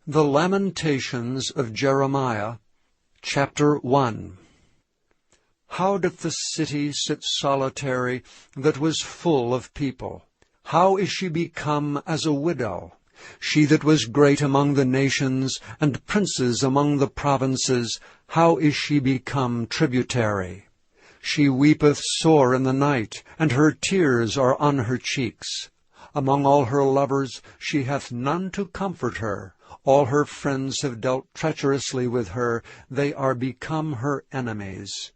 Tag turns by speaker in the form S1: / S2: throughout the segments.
S1: The Lamentations of Jeremiah, chapter 1. How doth the city sit solitary that was full of people? How is she become as a widow? She that was great among the nations, and princes among the provinces, how is she become tributary? She weepeth sore in the night, and her tears are on her cheeks. Among all her lovers she hath none to comfort her. All her friends have dealt treacherously with her. They are become her enemies.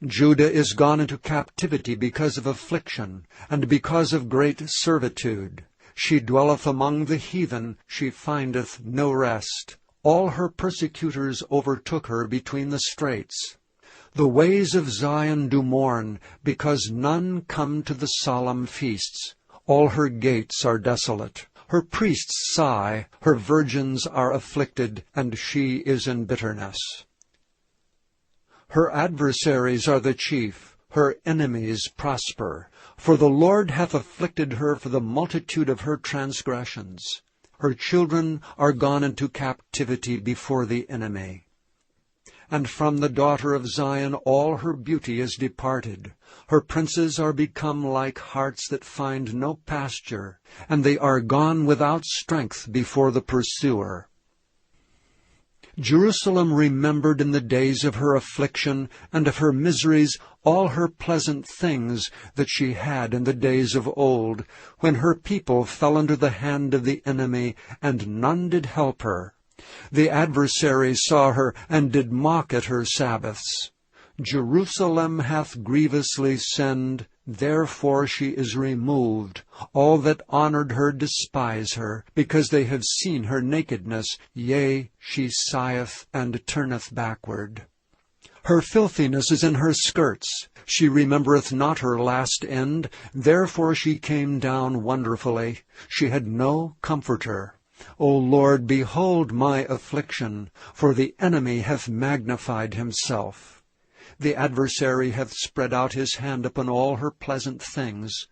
S1: Judah is gone into captivity because of affliction, and because of great servitude. She dwelleth among the heathen, she findeth no rest. All her persecutors overtook her between the straits. The ways of Zion do mourn, because none come to the solemn feasts. All her gates are desolate. Her priests sigh, her virgins are afflicted, and she is in bitterness. Her adversaries are the chief, her enemies prosper. For the Lord hath afflicted her for the multitude of her transgressions. Her children are gone into captivity before the enemy. And from the daughter of Zion all her beauty is departed. Her princes are become like harts that find no pasture, and they are gone without strength before the pursuer. Jerusalem remembered in the days of her affliction and of her miseries all her pleasant things that she had in the days of old, when her people fell under the hand of the enemy, and none did help her. The adversary saw her, and did mock at her Sabbaths. Jerusalem hath grievously sinned, therefore she is removed. All that honored her despise her, because they have seen her nakedness. Yea, she sigheth and turneth backward. Her filthiness is in her skirts. She remembereth not her last end, therefore she came down wonderfully. She had no comforter. O Lord, behold my affliction, for the enemy hath magnified himself. The adversary hath spread out his hand upon all her pleasant things.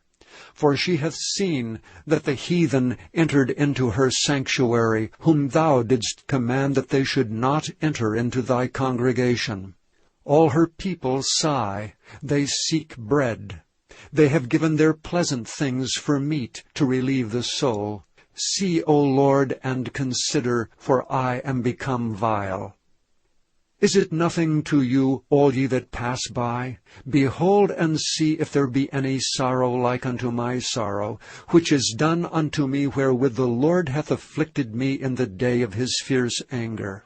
S1: For she hath seen that the heathen entered into her sanctuary, whom thou didst command that they should not enter into thy congregation. All her people sigh, they seek bread. They have given their pleasant things for meat, to relieve the soul. See, O Lord, and consider, for I am become vile. Is it nothing to you, all ye that pass by? Behold and see if there be any sorrow like unto my sorrow, which is done unto me wherewith the Lord hath afflicted me in the day of his fierce anger.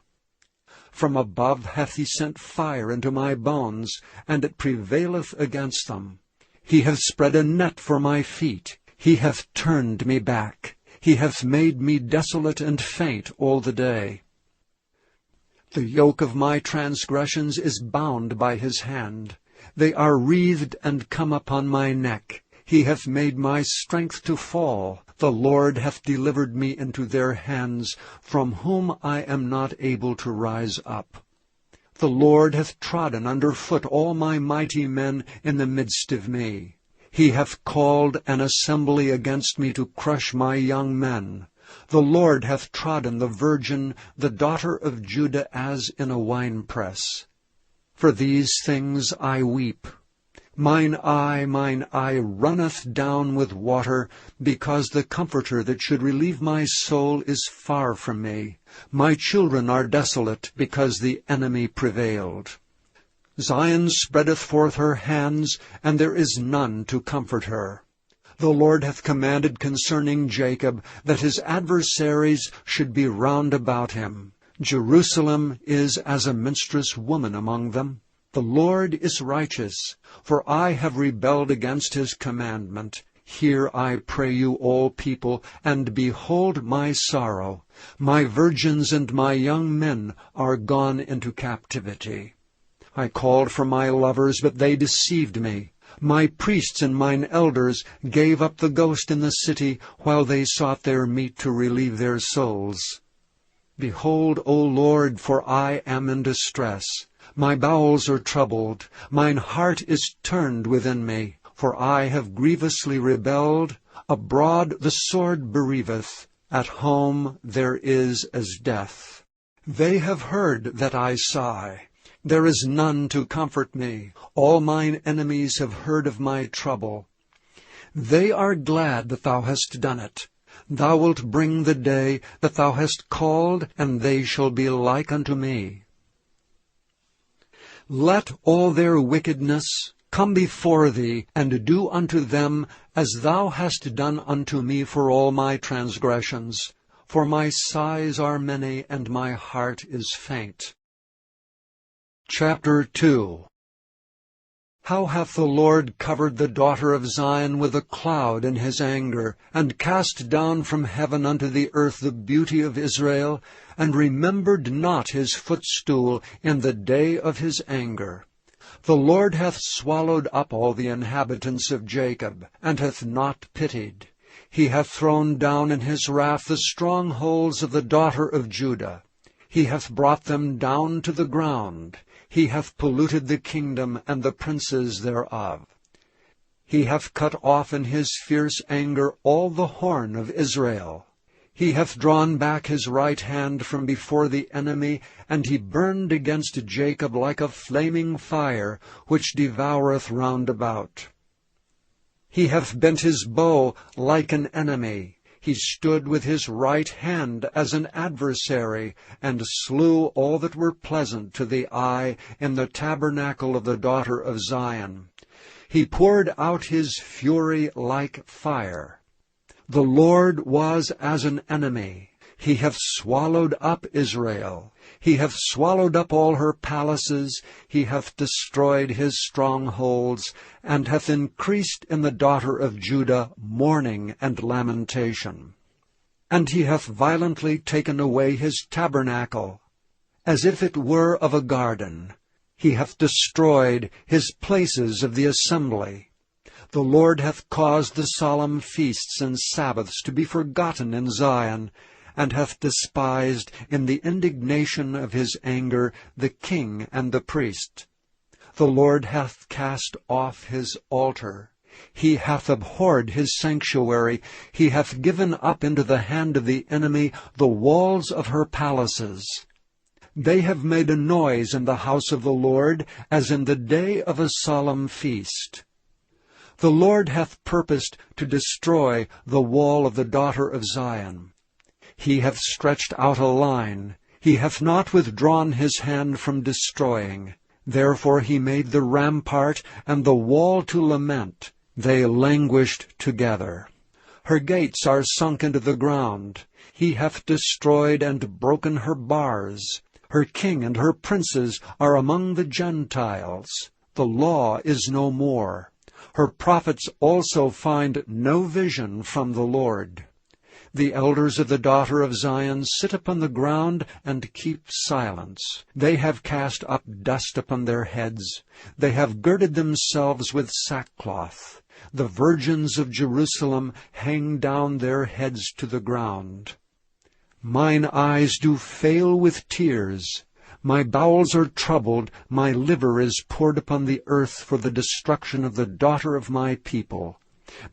S1: From above hath he sent fire into my bones, and it prevaileth against them. He hath spread a net for my feet. He hath turned me back. He hath made me desolate and faint all the day. The yoke of my transgressions is bound by his hand. They are wreathed and come upon my neck. He hath made my strength to fall. The Lord hath delivered me into their hands, from whom I am not able to rise up. The Lord hath trodden under foot all my mighty men in the midst of me. He hath called an assembly against me to crush my young men. The Lord hath trodden the virgin, the daughter of Judah, as in a winepress. For these things I weep. Mine eye runneth down with water, because the Comforter that should relieve my soul is far from me. My children are desolate, because the enemy prevailed. Zion spreadeth forth her hands, and there is none to comfort her. The Lord hath commanded concerning Jacob, that his adversaries should be round about him. Jerusalem is as a minstrous woman among them. The Lord is righteous, for I have rebelled against his commandment. Hear, I pray you, all people, and behold my sorrow. My virgins and my young men are gone into captivity. I called for my lovers, but they deceived me. My priests and mine elders gave up the ghost in the city, while they sought their meat to relieve their souls. Behold, O Lord, for I am in distress. My bowels are troubled. Mine heart is turned within me. For I have grievously rebelled. Abroad the sword bereaveth. At home there is as death. They have heard that I sigh. There is none to comfort me. All mine enemies have heard of my trouble. They are glad that thou hast done it. Thou wilt bring the day that thou hast called, and they shall be like unto me. Let all their wickedness come before thee, and do unto them as thou hast done unto me for all my transgressions. For my sighs are many, and my heart is faint. Chapter 2. How hath the Lord covered the daughter of Zion with a cloud in his anger, and cast down from heaven unto the earth the beauty of Israel, and remembered not his footstool in the day of his anger. The Lord hath swallowed up all the inhabitants of Jacob, and hath not pitied. He hath thrown down in his wrath the strongholds of the daughter of Judah. He hath brought them down to the ground. He hath polluted the kingdom and the princes thereof. He hath cut off in his fierce anger all the horn of Israel. He hath drawn back his right hand from before the enemy, and he burned against Jacob like a flaming fire, which devoureth round about. He hath bent his bow like an enemy. He stood with his right hand as an adversary, and slew all that were pleasant to the eye in the tabernacle of the daughter of Zion. He poured out his fury like fire. The Lord was as an enemy. He hath swallowed up Israel. He hath swallowed up all her palaces. He hath destroyed his strongholds, and hath increased in the daughter of Judah mourning and lamentation. And he hath violently taken away his tabernacle, as if it were of a garden. He hath destroyed his places of the assembly. The Lord hath caused the solemn feasts and Sabbaths to be forgotten in Zion, and hath despised in the indignation of his anger the king and the priest. The Lord hath cast off his altar. He hath abhorred his sanctuary. He hath given up into the hand of the enemy the walls of her palaces. They have made a noise in the house of the Lord, as in the day of a solemn feast. The Lord hath purposed to destroy the wall of the daughter of Zion. He hath stretched out a line. He hath not withdrawn his hand from destroying. Therefore he made the rampart and the wall to lament. They languished together. Her gates are sunk into the ground. He hath destroyed and broken her bars. Her king and her princes are among the Gentiles. The law is no more. Her prophets also find no vision from the Lord. The elders of the daughter of Zion sit upon the ground and keep silence. They have cast up dust upon their heads. They have girded themselves with sackcloth. The virgins of Jerusalem hang down their heads to the ground. Mine eyes do fail with tears. My bowels are troubled. My liver is poured upon the earth for the destruction of the daughter of my people,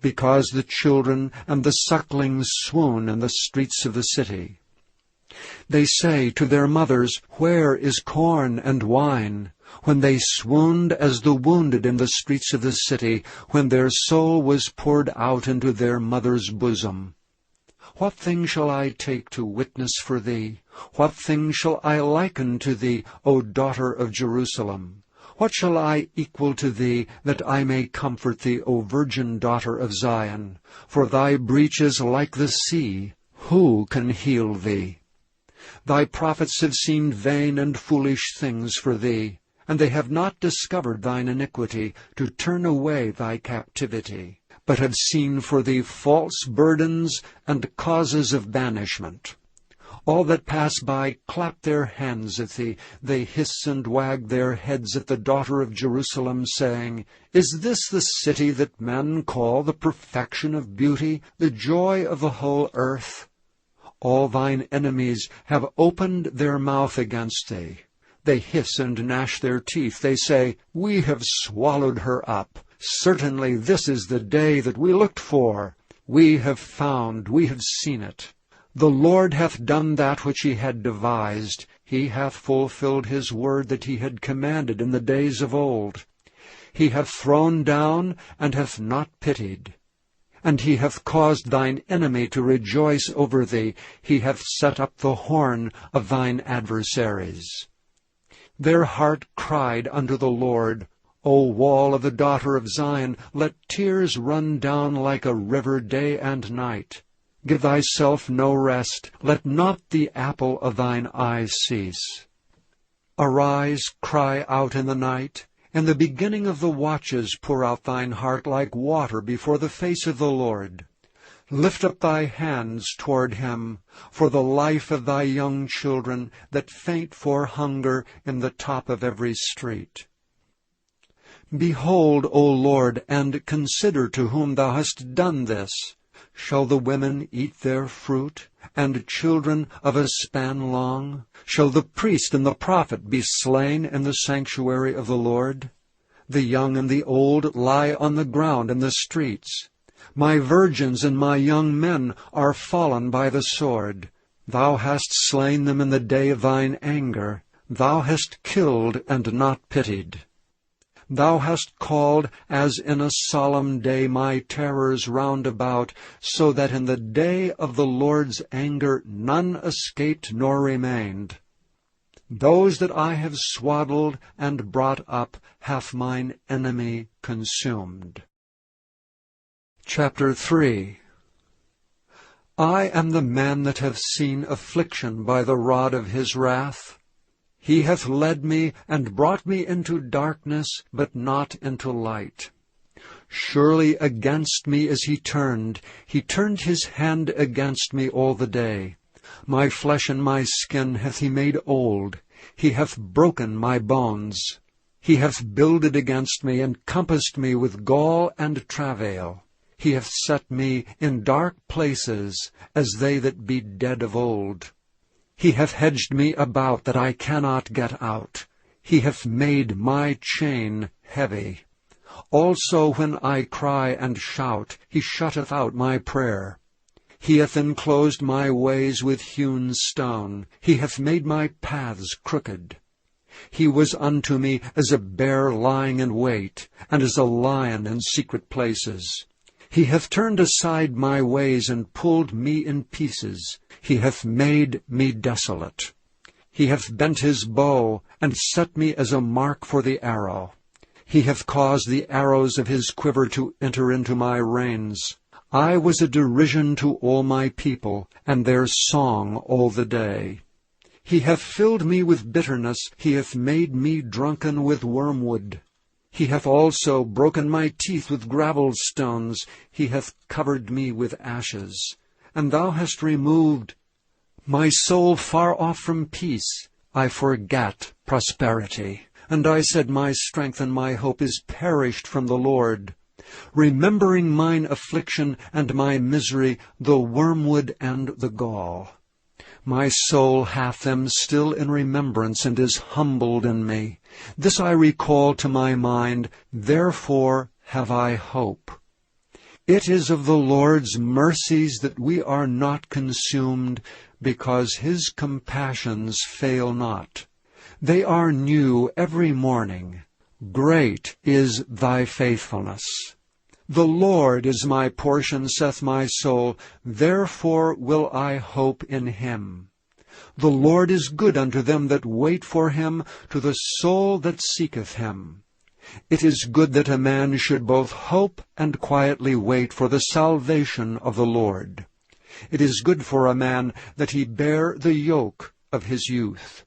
S1: because the children and the sucklings swoon in the streets of the city. They say to their mothers, Where is corn and wine? When they swooned as the wounded in the streets of the city, when their soul was poured out into their mother's bosom. What thing shall I take to witness for thee? What thing shall I liken to thee, O daughter of Jerusalem? What shall I equal to thee, that I may comfort thee, O virgin daughter of Zion? For thy breach is like the sea. Who can heal thee? Thy prophets have seen vain and foolish things for thee, and they have not discovered thine iniquity, to turn away thy captivity, but have seen for thee false burdens and causes of banishment. All that pass by clap their hands at thee. They hiss and wag their heads at the daughter of Jerusalem, saying, Is this the city that men call the perfection of beauty, the joy of the whole earth? All thine enemies have opened their mouth against thee. They hiss and gnash their teeth. They say, We have swallowed her up. Certainly this is the day that we looked for. We have found, we have seen it. The Lord hath done that which he had devised. He hath fulfilled his word that he had commanded in the days of old. He hath thrown down, and hath not pitied. And he hath caused thine enemy to rejoice over thee. He hath set up the horn of thine adversaries. Their heart cried unto the Lord, O wall of the daughter of Zion, let tears run down like a river day and night. Give thyself no rest, let not the apple of thine eye cease. Arise, cry out in the night. In the beginning of the watches pour out thine heart like water before the face of the Lord. Lift up thy hands toward him, for the life of thy young children that faint for hunger in the top of every street. Behold, O Lord, and consider to whom thou hast done this. Shall the women eat their fruit, and children of a span long? Shall the priest and the prophet be slain in the sanctuary of the Lord? The young and the old lie on the ground in the streets. My virgins and my young men are fallen by the sword. Thou hast slain them in the day of thine anger. Thou hast killed and not pitied. Thou hast called, as in a solemn day, my terrors round about, so that in the day of the Lord's anger none escaped nor remained. Those that I have swaddled and brought up hath mine enemy consumed. Chapter 3. I am the man that hath seen affliction by the rod of his wrath. He hath led me and brought me into darkness, but not into light. Surely against me is he turned his hand against me all the day. My flesh and my skin hath he made old. He hath broken my bones. He hath builded against me, and compassed me with gall and travail. He hath set me in dark places, as they that be dead of old. He hath hedged me about, that I cannot get out. He hath made my chain heavy. Also when I cry and shout, he shutteth out my prayer. He hath enclosed my ways with hewn stone. He hath made my paths crooked. He was unto me as a bear lying in wait, and as a lion in secret places. He hath turned aside my ways, and pulled me in pieces. He hath made me desolate. He hath bent his bow, and set me as a mark for the arrow. He hath caused the arrows of his quiver to enter into my reins. I was a derision to all my people, and their song all the day. He hath filled me with bitterness. He hath made me drunken with wormwood. He hath also broken my teeth with gravel stones. He hath covered me with ashes. And thou hast removed my soul far off from peace. I forgat prosperity. And I said, my strength and my hope is perished from the Lord. Remembering mine affliction and my misery, the wormwood and the gall. My soul hath them still in remembrance, and is humbled in me. This I recall to my mind, therefore have I hope. It is of the Lord's mercies that we are not consumed, because his compassions fail not. They are new every morning. Great is thy faithfulness. The Lord is my portion, saith my soul, therefore will I hope in him. The Lord is good unto them that wait for him, to the soul that seeketh him. It is good that a man should both hope and quietly wait for the salvation of the Lord. It is good for a man that he bear the yoke of his youth.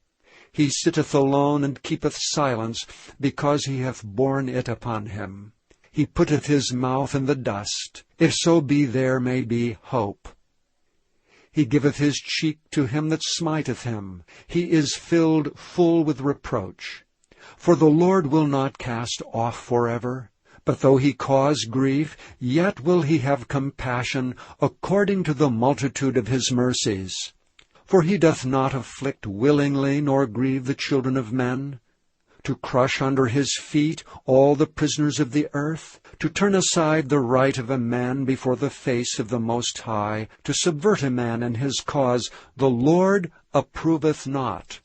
S1: He sitteth alone and keepeth silence, because he hath borne it upon him. He putteth his mouth in the dust, if so be there may be hope. He giveth his cheek to him that smiteth him. He is filled full with reproach. For the Lord will not cast off forever. But though he cause grief, yet will he have compassion, according to the multitude of his mercies. For he doth not afflict willingly, nor grieve the children of men. to crush under his feet all the prisoners of the earth, to turn aside the right of a man before the face of the Most High, to subvert a man in his cause, the Lord approveth not.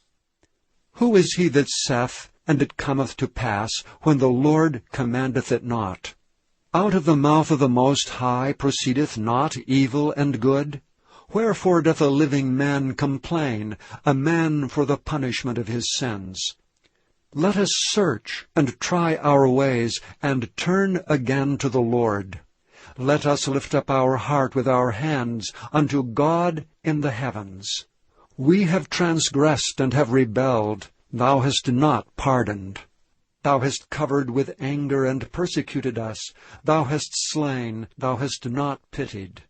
S1: Who is he that saith, and it cometh to pass, when the Lord commandeth it not? Out of the mouth of the Most High proceedeth not evil and good? Wherefore doth a living man complain, a man for the punishment of his sins? Let us search and try our ways, and turn again to the Lord. Let us lift up our heart with our hands unto God in the heavens. We have transgressed and have rebelled. Thou hast not pardoned. Thou hast covered with anger and persecuted us. Thou hast slain, thou hast not pitied.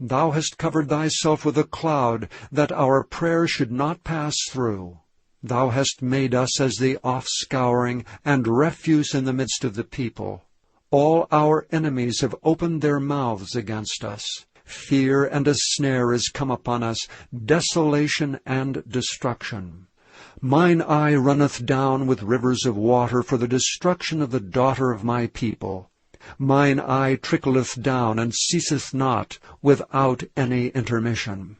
S1: Thou hast covered thyself with a cloud, that our prayer should not pass through. Thou hast made us as the offscouring and refuse in the midst of the people. All our enemies have opened their mouths against us. Fear and a snare is come upon us, desolation and destruction. Mine eye runneth down with rivers of water for the destruction of the daughter of my people. Mine eye trickleth down and ceaseth not without any intermission.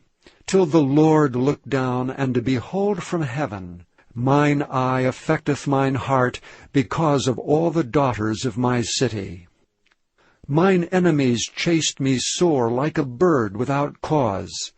S1: Till the Lord look down and behold from heaven. Mine eye affecteth mine heart because of all the daughters of my city. Mine enemies chased me sore like a bird without cause.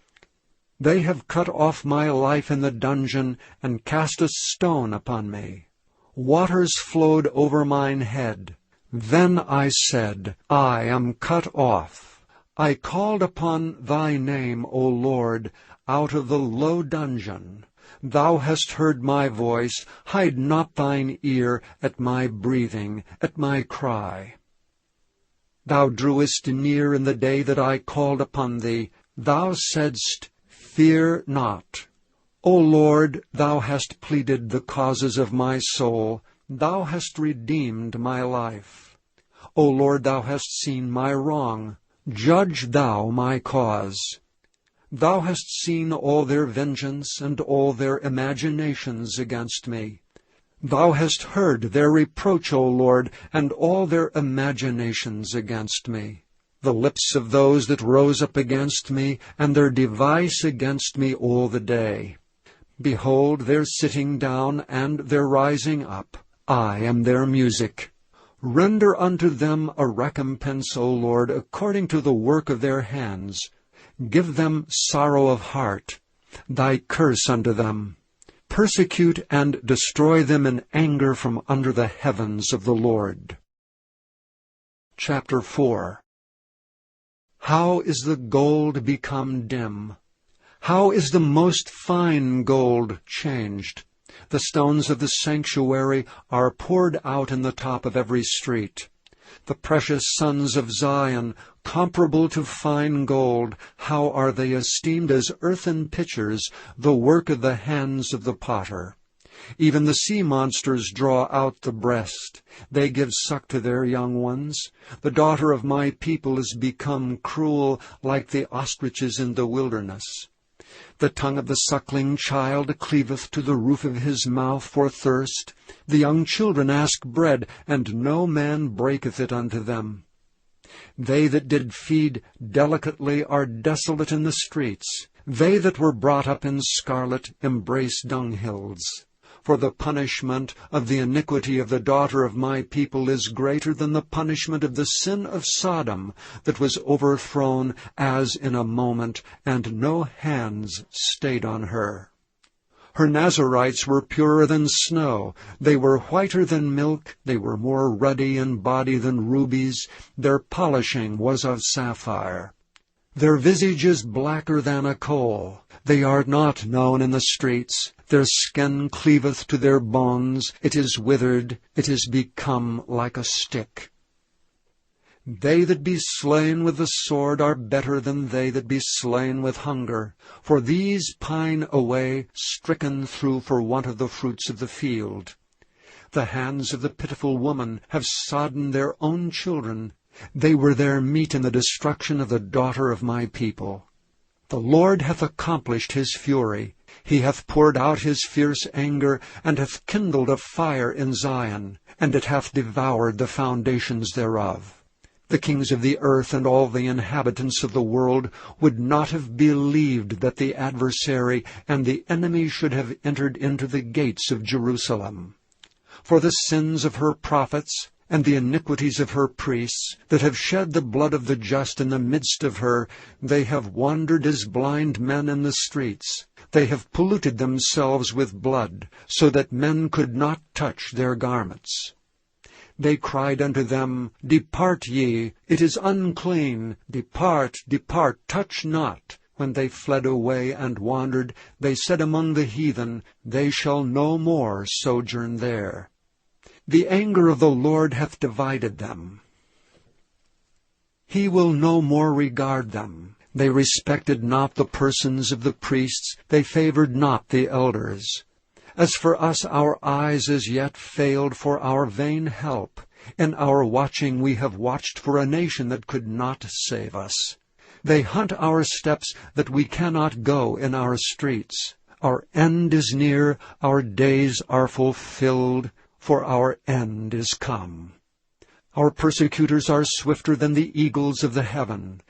S1: They have cut off my life in the dungeon, and cast a stone upon me. Waters flowed over mine head. Then I said, I am cut off. I called upon thy name, O Lord, out of the low dungeon. Thou hast heard my voice. Hide not thine ear at my breathing, at my cry. Thou drewest near in the day that I called upon thee. Thou saidst, Fear not. O Lord, thou hast pleaded the causes of my soul. Thou hast redeemed my life. O Lord, thou hast seen my wrong. Judge thou my cause. Thou hast seen all their vengeance and all their imaginations against me. Thou hast heard their reproach, O Lord, and all their imaginations against me. The lips of those that rose up against me, and their device against me all the day. Behold, their sitting down and their rising up. I am their music. Render unto them a recompense, O Lord, according to the work of their hands. Give them sorrow of heart, thy curse unto them. Persecute and destroy them in anger from under the heavens of the Lord. Chapter 4. How is the gold become dim? How is the most fine gold changed? The stones of the sanctuary are poured out in the top of every street. The precious sons of Zion, comparable to fine gold, how are they esteemed as earthen pitchers, the work of the hands of the potter. Even the sea monsters draw out the breast. They give suck to their young ones. The daughter of my people is become cruel, like the ostriches in the wilderness. The tongue of the suckling child cleaveth to the roof of his mouth for thirst. The young children ask bread, and no man breaketh it unto them. They that did feed delicately are desolate in the streets. They that were brought up in scarlet embrace dunghills. For the punishment of the iniquity of the daughter of my people is greater than the punishment of the sin of Sodom, that was overthrown as in a moment, and no hands stayed on her. Her Nazarites were purer than snow. They were whiter than milk. They were more ruddy in body than rubies. Their polishing was of sapphire. Their visage is blacker than a coal. They are not known in the streets. Their skin cleaveth to their bones. It is withered. It is become like a stick. They that be slain with the sword are better than they that be slain with hunger. For these pine away, stricken through for want of the fruits of the field. The hands of the pitiful woman have sodden their own children. They were their meat in the destruction of the daughter of my people. The Lord hath accomplished his fury. He hath poured out his fierce anger, and hath kindled a fire in Zion, and it hath devoured the foundations thereof. The kings of the earth and all the inhabitants of the world would not have believed that the adversary and the enemy should have entered into the gates of Jerusalem. For the sins of her prophets, and the iniquities of her priests, that have shed the blood of the just in the midst of her, they have wandered as blind men in the streets. They have polluted themselves with blood, so that men could not touch their garments. They cried unto them, Depart ye, it is unclean, depart, depart, touch not. When they fled away and wandered, they said among the heathen, They shall no more sojourn there. The anger of the Lord hath divided them. He will no more regard them. They respected not the persons of the priests, they favored not the elders. As for us, our eyes as yet failed for our vain help. In our watching we have watched for a nation that could not save us. They hunt our steps that we cannot go in our streets. Our end is near, our days are fulfilled, for our end is come. Our persecutors are swifter than the eagles of the heaven.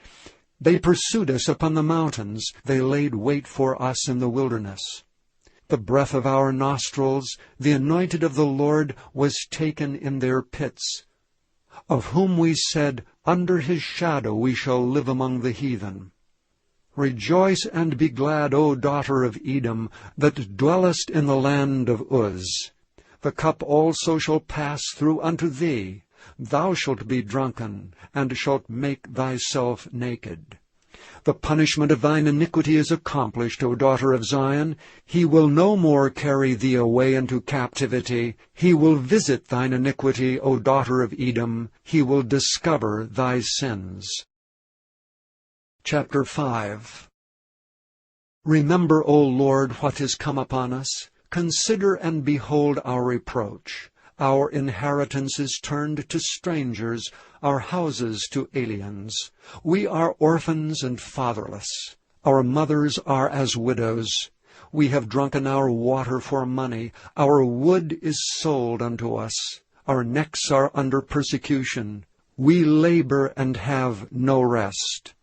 S1: They pursued us upon the mountains, they laid wait for us in the wilderness. The breath of our nostrils, the anointed of the Lord, was taken in their pits, of whom we said, Under his shadow we shall live among the heathen. Rejoice and be glad, O daughter of Edom, that dwellest in the land of Uz. The cup also shall pass through unto thee. Thou shalt be drunken, and shalt make thyself naked. The punishment of thine iniquity is accomplished, O daughter of Zion. He will no more carry thee away into captivity. He will visit thine iniquity, O daughter of Edom. He will discover thy sins. Chapter 5. Remember, O Lord, what is come upon us. Consider and behold our reproach. Our inheritance is turned to strangers, our houses to aliens. We are orphans and fatherless. Our mothers are as widows. We have drunken our water for money. Our wood is sold unto us. Our necks are under persecution. We labor and have no rest.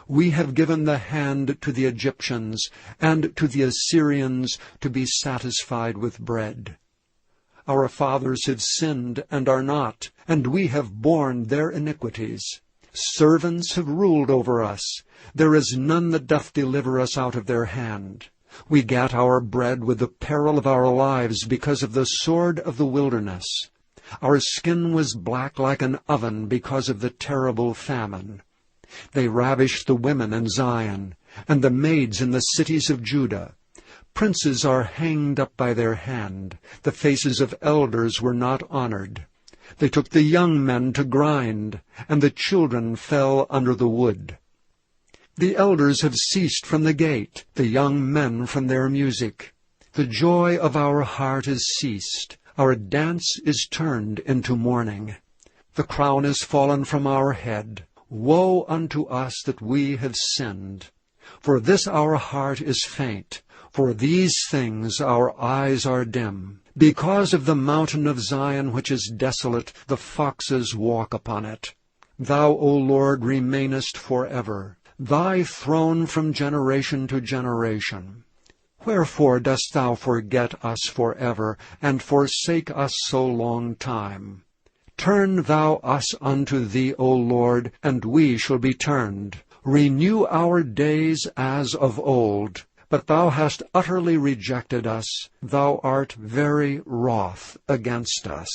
S1: We have given the hand to the Egyptians, and to the Assyrians to be satisfied with bread. Our fathers have sinned and are not, and we have borne their iniquities. Servants have ruled over us. There is none that doth deliver us out of their hand. We gat our bread with the peril of our lives because of the sword of the wilderness. Our skin was black like an oven because of the terrible famine. They ravished the women in Zion, and the maids in the cities of Judah. Princes are hanged up by their hand. The faces of elders were not honored. They took the young men to grind, and the children fell under the wood. The elders have ceased from the gate, the young men from their music. The joy of our heart is ceased. Our dance is turned into mourning. The crown is fallen from our head. Woe unto us that we have sinned! For this our heart is faint. For these things our eyes are dim. Because of the mountain of Zion which is desolate, the foxes walk upon it. Thou, O Lord, remainest forever, thy throne from generation to generation. Wherefore dost thou forget us forever, and forsake us so long time? Turn thou us unto thee, O Lord, and we shall be turned. Renew our days as of old. But thou hast utterly rejected us. Thou art very wroth against us.